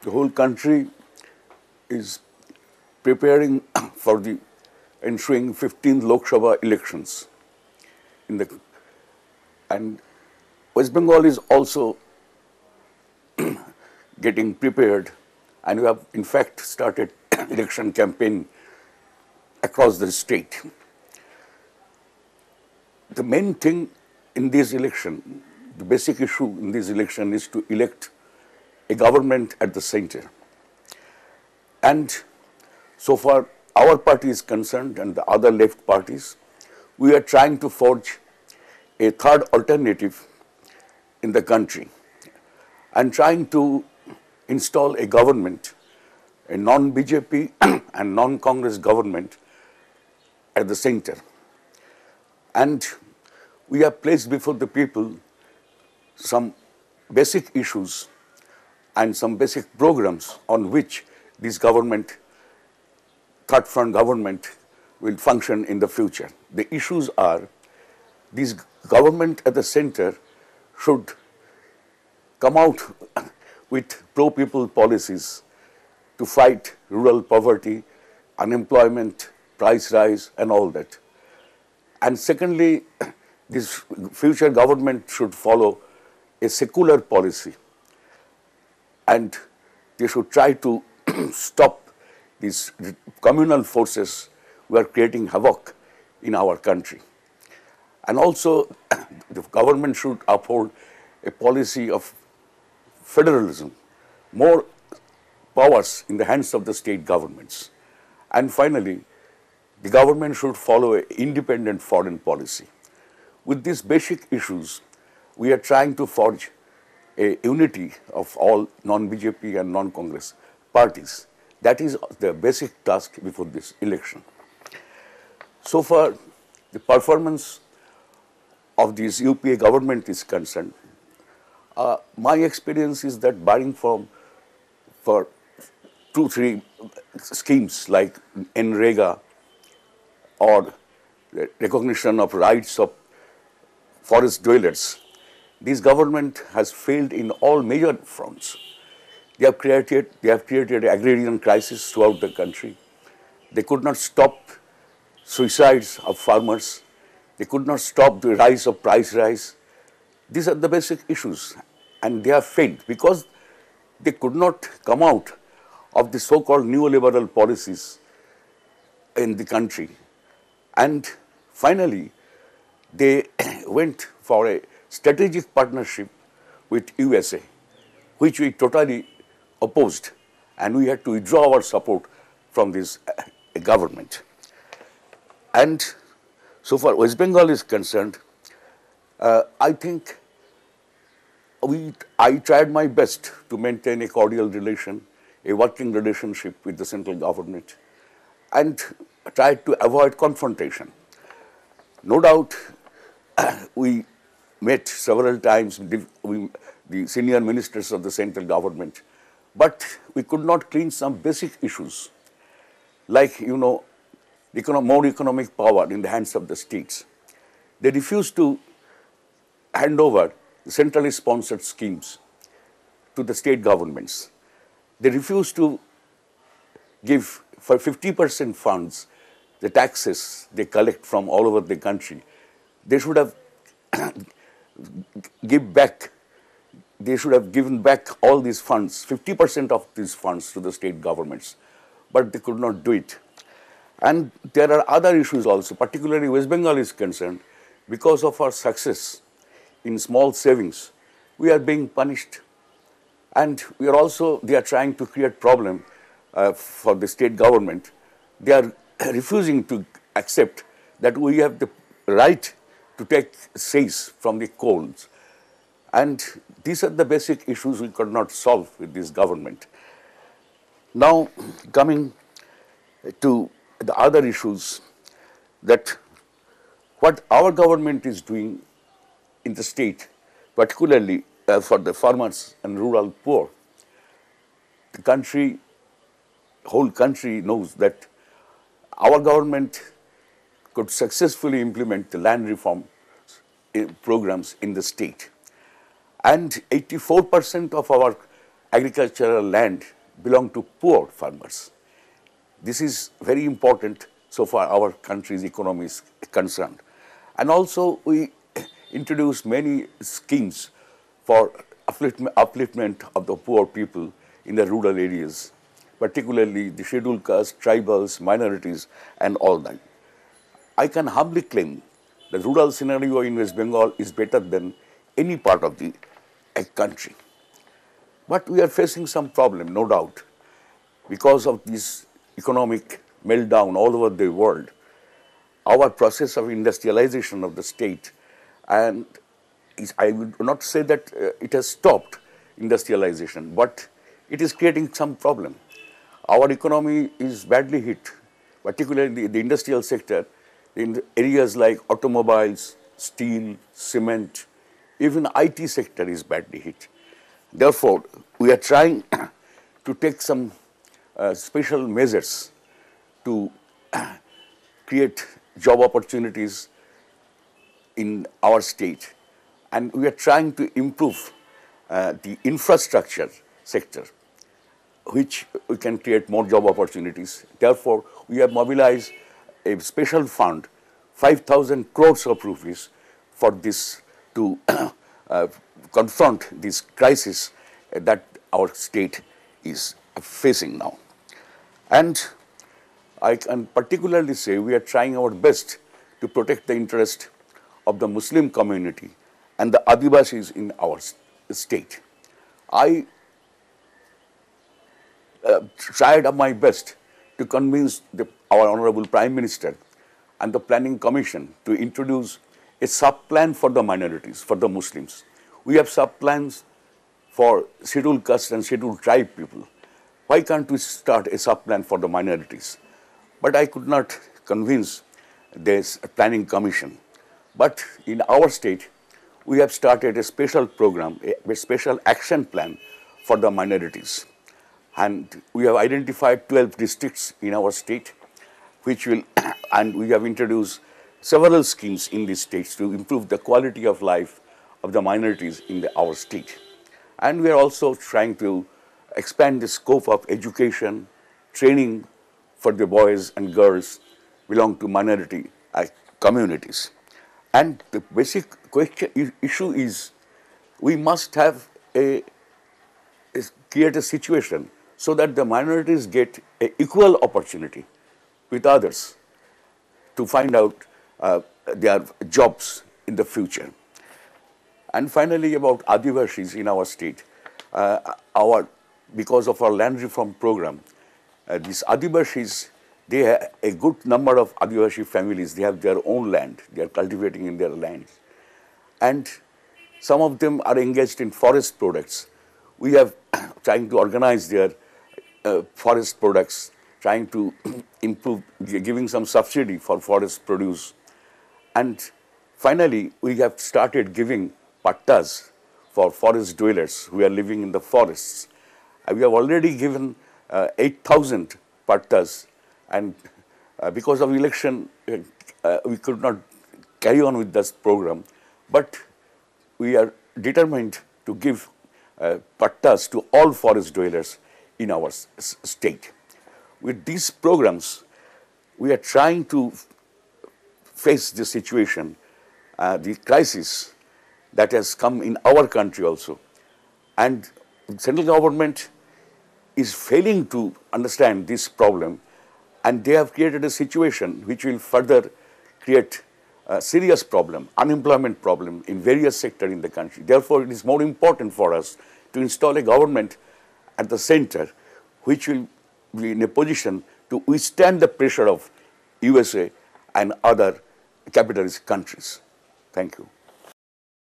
The whole country is preparing for the ensuing 15th Lok Sabha elections. And West Bengal is also getting prepared, and we have in fact started election campaign across the state. The main thing in this election, the basic issue in this election is to elect a government at the center. And so far our party is concerned and the other left parties, we are trying to forge a third alternative in the country and trying to install a government, a non-BJP and non-Congress government at the center. And we have placed before the people some basic issues and some basic programs on which this government, third front government, will function in the future. The issues are, this government at the center should come out with pro-people policies to fight rural poverty, unemployment, price rise, and all that. And secondly, this future government should follow a secular policy, and they should try to stop these communal forces who are creating havoc in our country. And also, the government should uphold a policy of federalism, more powers in the hands of the state governments. And finally, the government should follow an independent foreign policy. With these basic issues, we are trying to forge a unity of all non-BJP and non-Congress parties. That is the basic task before this election. So far, the performance of this UPA government is concerned. My experience is that barring for 2-3 schemes like NREGA or the recognition of rights of forest dwellers, this government has failed in all major fronts. They have created agrarian crisis throughout the country. They could not stop suicides of farmers. They could not stop the rise of price rise. These are the basic issues, and they have failed because they could not come out of the so-called neoliberal policies in the country. And finally, they went for a strategic partnership with USA, which we totally opposed, and we had to withdraw our support from this government. And so far West Bengal is concerned, I think I tried my best to maintain a cordial relation, a working relationship with the central government, and tried to avoid confrontation. No doubt, we met several times with the senior ministers of the central government, but we could not clean some basic issues, like, more economic power in the hands of the states. They refused to hand over the centrally sponsored schemes to the state governments. They refused to give for 50% funds the taxes they collect from all over the country. They should have they should have given back all these funds, 50% of these funds to the state governments, but they could not do it. And there are other issues also, particularly West Bengal is concerned, because of our success in small savings, we are being punished. And they are trying to create problem for the state government. They are refusing to accept that we have the right to take seize from the coals. And these are the basic issues we could not solve with this government. Now, coming to the other issues, that what our government is doing in the state, particularly for the farmers and rural poor, the whole country knows that our government could successfully implement the land reform programs in the state. And 84% of our agricultural land belong to poor farmers. This is very important so far our country's economy is concerned. And also we introduced many schemes for upliftment of the poor people in the rural areas, particularly the scheduled castes, tribals, minorities, and all that. I can humbly claim the rural scenario in West Bengal is better than any part of the country. But we are facing some problem, no doubt, because of this economic meltdown all over the world. Our process of industrialization of the state, and I would not say that it has stopped industrialization, but it is creating some problem. Our economy is badly hit, particularly the industrial sector, in areas like automobiles, steel, cement, even IT sector is badly hit. Therefore, we are trying to take some special measures to create job opportunities in our state, and we are trying to improve the infrastructure sector, which we can create more job opportunities. Therefore, we have mobilized a special fund, 5,000 crores of rupees for this to confront this crisis that our state is facing now. And I can particularly say we are trying our best to protect the interest of the Muslim community and the Adivasis in our state. I tried my best to convince our Honorable Prime Minister and the Planning Commission to introduce a sub-plan for the minorities, for the Muslims. We have sub-plans for scheduled caste and scheduled tribe people. Why can't we start a sub-plan for the minorities? But I could not convince this Planning Commission. But in our state, we have started a special program, a special action plan for the minorities. And we have identified 12 districts in our state, which will, and we have introduced several schemes in these states to improve the quality of life of the minorities in our state. And we are also trying to expand the scope of education, training for the boys and girls belong to minority communities. And the basic issue is we must have create a situation so that the minorities get an equal opportunity with others to find out their jobs in the future. And finally, about Adivasis in our state, because of our land reform program, these Adivasis, they have a good number of Adivasi families, they have their own land, they are cultivating in their lands. And some of them are engaged in forest products. We have trying to organize their forest products, trying to improve, giving some subsidy for forest produce. And finally, we have started giving pattas for forest dwellers who are living in the forests. We have already given 8,000 pattas, and because of election, we could not carry on with this program. But we are determined to give pattas to all forest dwellers in our state. With these programs, we are trying to face the situation, the crisis that has come in our country also. And the central government is failing to understand this problem, and they have created a situation which will further create a serious problem, unemployment problem in various sectors in the country. Therefore, it is more important for us to install a government at the center which will be in a position to withstand the pressure of USA and other capitalist countries. Thank you.